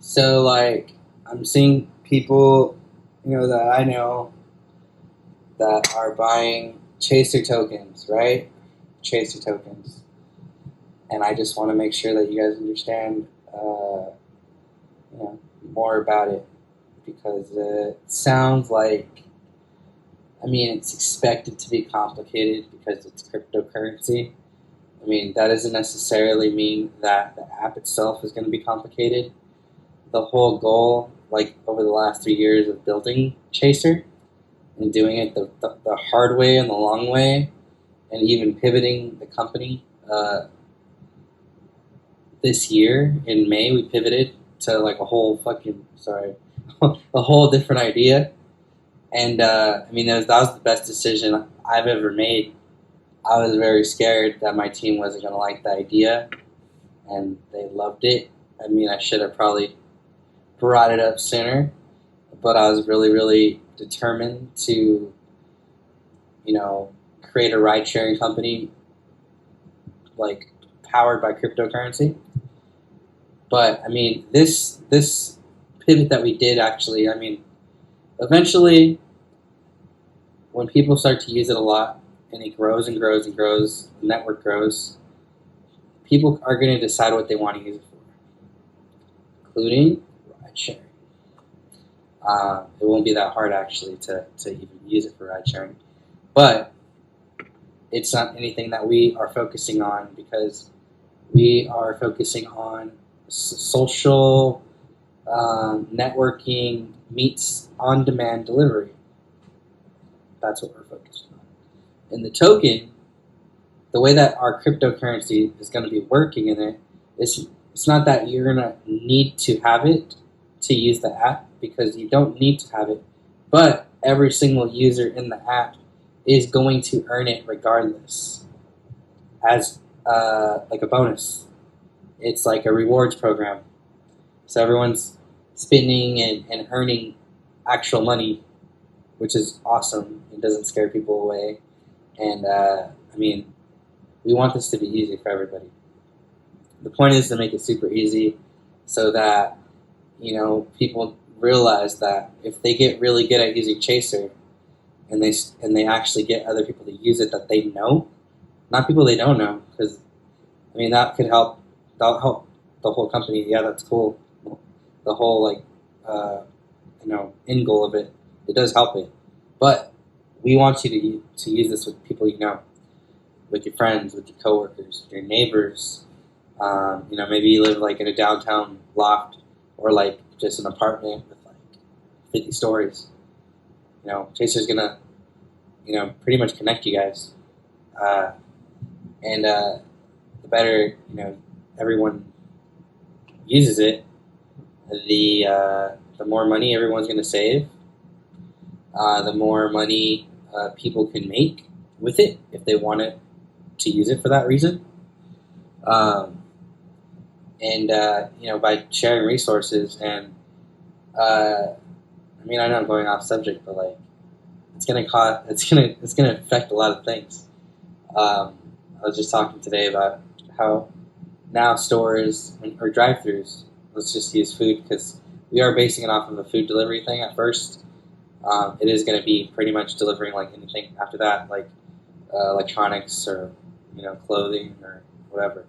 So like I'm seeing people, that I know that are buying chasyr tokens, right? Chasyr tokens, and I just want to make sure that you guys understand, more about it because it sounds like, it's expected to be complicated because it's cryptocurrency. That doesn't necessarily mean that the app itself is going to be complicated. The whole goal, like over the last 3 years of building Chaser and doing it the hard way and the long way, and even pivoting the company this year in May, we pivoted to like a whole fucking, sorry, a whole different idea. And that was the best decision I've ever made. I was very scared that my team wasn't going to like the idea, and they loved it. I should have probably brought it up sooner, but I was really, really determined to, create a ride sharing company like powered by cryptocurrency. But this pivot that we did actually, eventually, when people start to use it a lot and it grows and grows and grows, the network grows, people are going to decide what they want to use it for, including ride sharing. It won't be that hard actually to even use it for ride sharing. But it's not anything that we are focusing on because we are focusing on social networking meets on-demand delivery. That's what we're focused on. And the token, the way that our cryptocurrency is going to be working in it, it's not that you're going to need to have it to use the app because you don't need to have it, but every single user in the app is going to earn it regardless as like a bonus. It's like a rewards program. So everyone's spending and earning actual money, which is awesome. It doesn't scare people away. And we want this to be easy for everybody. The point is to make it super easy so that, people realize that if they get really good at using Chaser and they actually get other people to use it that they know, not people they don't know, because that could help. That'll help the whole company. Yeah, that's cool. The whole end goal of it. It does help it, but we want you to use this with people you know, with your friends, with your coworkers, your neighbors. Maybe you live like in a downtown loft or like just an apartment with like 50 stories. Chaser's gonna, pretty much connect you guys. And the better, everyone uses it, the more money everyone's going to save, the more money people can make with it if they wanted to use it for that reason. And by sharing resources and I know I'm going off subject, but like it's gonna affect a lot of things. I was just talking today about how now stores or drive-throughs. Let's just use food because we are basing it off of a food delivery thing at first. It is going to be pretty much delivering like anything after that, like electronics or clothing or whatever.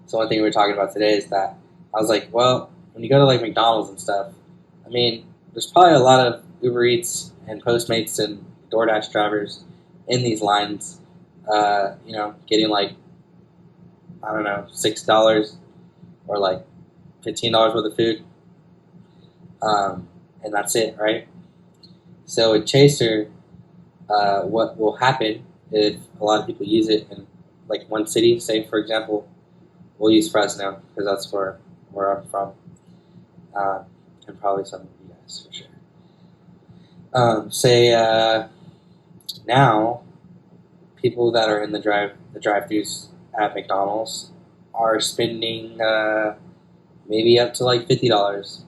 So one thing we were talking about today is that I was like, well, when you go to like McDonald's and stuff, there's probably a lot of Uber Eats and Postmates and DoorDash drivers in these lines, getting like, I don't know, $6 or like $15 worth of food, and that's it, right? So with Chaser, what will happen if a lot of people use it in like one city? Say, for example, we'll use Fresno because that's where I'm from, and probably some of you guys for sure. Say now, people that are in the drive-throughs at McDonald's are spending maybe up to like $50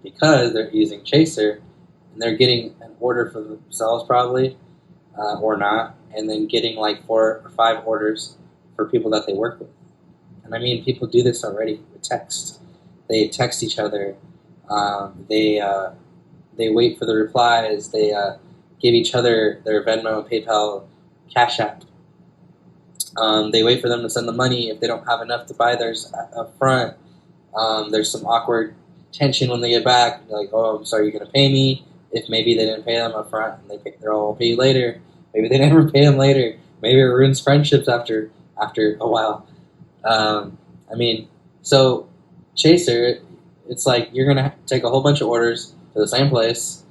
because they're using Chaser and they're getting an order for themselves probably or not, and then getting like 4 or 5 orders for people that they work with And I mean, people do this already with text. They text each other. They wait for the replies. They give each other their Venmo, PayPal, Cash App. They wait for them to send the money if they don't have enough to buy theirs up front. There's some awkward tension when they get back. Like, oh, I'm sorry, you're going to pay me. If maybe they didn't pay them up front and they're all pay you later. Maybe they never pay them later. Maybe it ruins friendships after a while. I mean, so chasyr, it's like you're going to take a whole bunch of orders to the same place,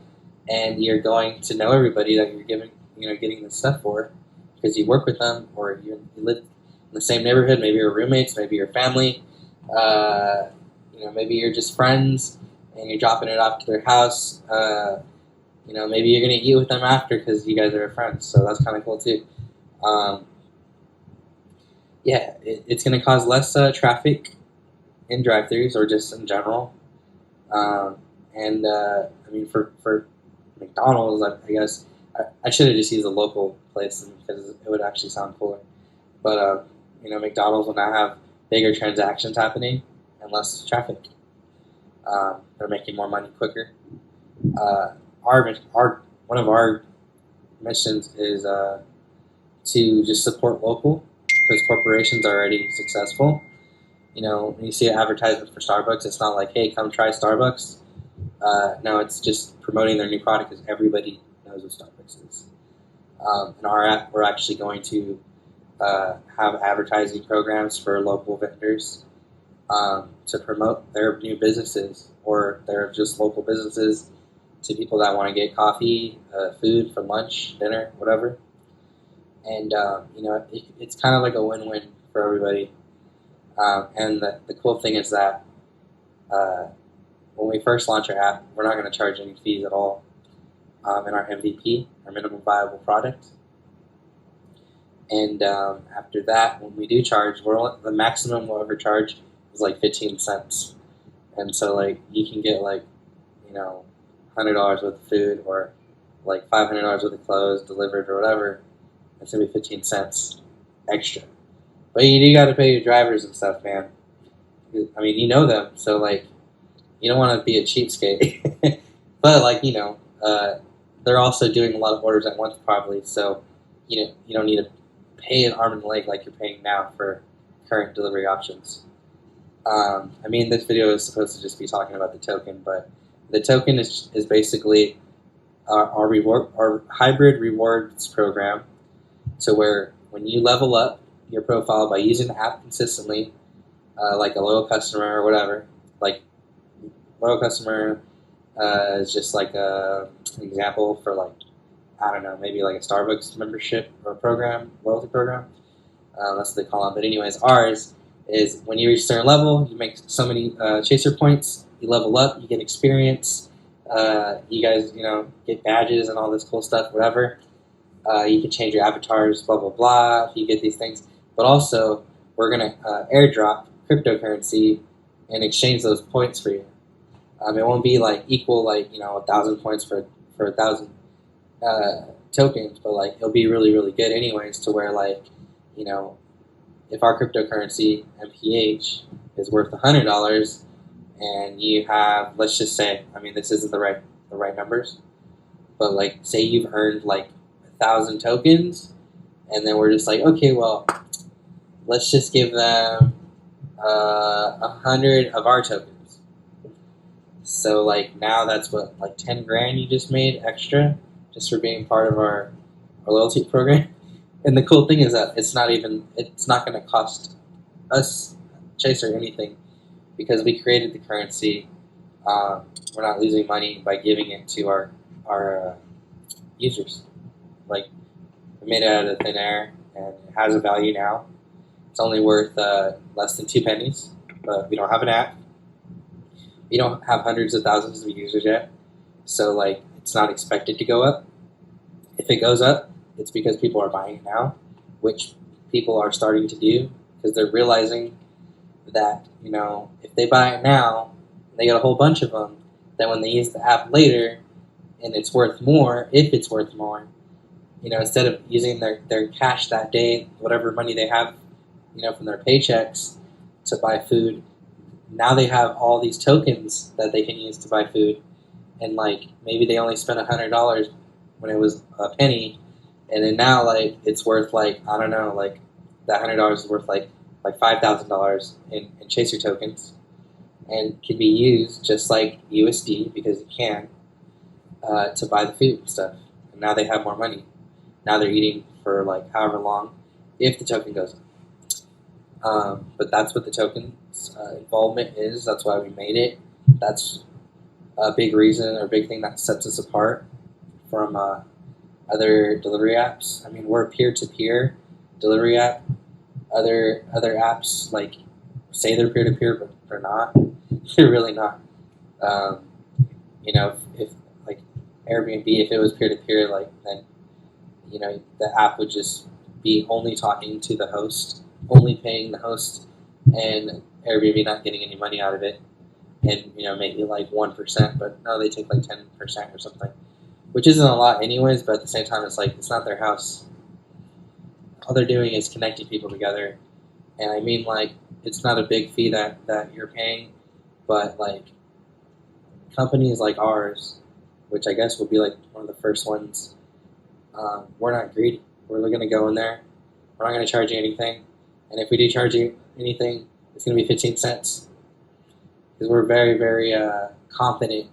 and you're going to know everybody that you're getting this stuff for, because you work with them, or you live in the same neighborhood. Maybe you're roommates, maybe you're family. Maybe you're just friends, and you're dropping it off to their house. Maybe you're gonna eat with them after because you guys are friends. So that's kind of cool too. It's gonna cause less traffic in drive-throughs or just in general. I mean, for McDonald's, I guess I should have just used a local place because it would actually sound cooler. But McDonald's will now have bigger transactions happening and less traffic. They're making more money quicker. One of our missions is to just support local, because corporations are already successful. When you see an advertisement for Starbucks, it's not like, hey, come try Starbucks. No, it's just promoting their new product because everybody knows what Starbucks is. In our app, we're actually going to have advertising programs for local vendors to promote their new businesses, or their just local businesses, to people that want to get coffee, food for lunch, dinner, whatever. And it's kind of like a win-win for everybody. And the cool thing is that when we first launch our app, we're not going to charge any fees at all in our MVP, our minimum viable product. And after that, when we do charge, the maximum we'll ever charge is like 15 cents. And so like you can get like $100 worth of food, or like $500 worth of clothes delivered or whatever. It's gonna be 15 cents extra. But you do got to pay your drivers and stuff, man. I mean, you know them, so like you don't want to be a cheapskate. But they're also doing a lot of orders at once, probably. So you don't need to pay an arm and a leg like you're paying now for current delivery options. I mean, this video is supposed to just be talking about the token, but the token is basically our hybrid rewards program. So where when you level up your profile by using the app consistently, like a loyal customer or whatever, like loyal customer is just like an example for maybe like a Starbucks membership or program, loyalty program. That's what they call it. But anyways, ours is when you reach a certain level, you make so many chasyr points, you level up, you get experience, you guys, get badges and all this cool stuff, whatever. You can change your avatars, blah, blah, blah, if you get these things. But also, we're going to airdrop cryptocurrency and exchange those points for you. It won't be equal 1,000 points for 1,000 tokens, but it'll be really, really good anyways, to where if our cryptocurrency MPH is worth $100 and you have, let's just say, I mean, this isn't the right numbers, but say you've earned 1,000 tokens, and then we're just okay, well, let's just give them 100 of our tokens. So now that's what 10 grand you just made extra just for being part of our loyalty program. And the cool thing is that it's not going to cost us, chasyr, anything, because we created the currency. We're not losing money by giving it to our users. We made it out of thin air, and it has a value now. It's only worth less than 2 pennies, but we don't have an app. We don't have hundreds of thousands of users yet, so it's not expected to go up. If it goes up, it's because people are buying it now, which people are starting to do because they're realizing that if they buy it now, and they get a whole bunch of them, then when they use the app later, and it's worth more, if it's worth more, instead of using their cash that day, whatever money they have, from their paychecks, to buy food. Now they have all these tokens that they can use to buy food, and like maybe they only spent $100 when it was a penny, and then now like it's worth like I don't know, like that $100 is worth like $5,000 in chasyr tokens, and can be used just like USD because it can to buy the food and stuff. And now they have more money. Now they're eating for like however long, if the token goes up. But that's what the token's involvement is. That's why we made it. That's a big reason or big thing that sets us apart from other delivery apps. I mean, we're a peer-to-peer delivery app. Other apps like say they're peer-to-peer, but they're not. They're really not. Um, if like Airbnb, if it was peer-to-peer, like then the app would just be only talking to the host, only paying the host, and Airbnb not getting any money out of it, and maybe like 1%, but no, they take like 10% or something, which isn't a lot anyways. But at the same time, it's like it's not their house. All they're doing is connecting people together, and I mean like it's not a big fee that you're paying, but like companies like ours, which I guess will be like one of the first ones. We're not greedy. We're going to go in there. We're not going to charge you anything. And if we do charge you anything, it's going to be 15 cents. Because we're very, very confident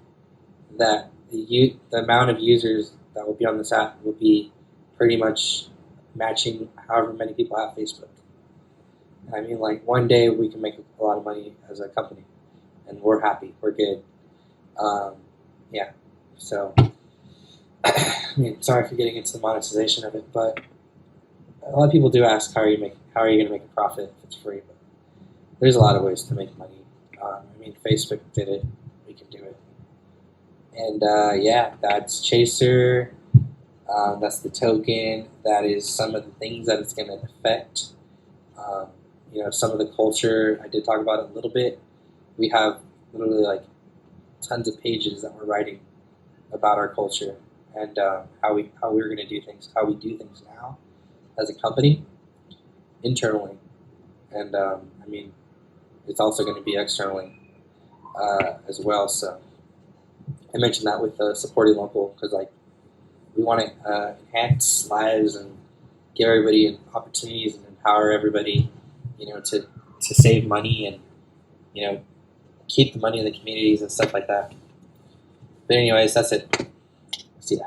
that the amount of users that will be on this app will be pretty much matching however many people have Facebook. I mean, like one day we can make a lot of money as a company. And we're happy. We're good. Yeah. So... I mean, sorry for getting into the monetization of it, but a lot of people do ask how are you going to make a profit if it's free? But there's a lot of ways to make money. I mean, Facebook did it. We can do it. And yeah, that's chasyr. That's the token. That is some of the things that it's going to affect. Some of the culture. I did talk about it a little bit. We have literally like tons of pages that we're writing about our culture. And how we're going to do things, how we do things now as a company, internally. And I mean, it's also going to be externally as well. So I mentioned that with supporting local because like we want to enhance lives and give everybody opportunities and empower everybody, to save money and keep the money in the communities and stuff like that. But anyways, that's it. See ya.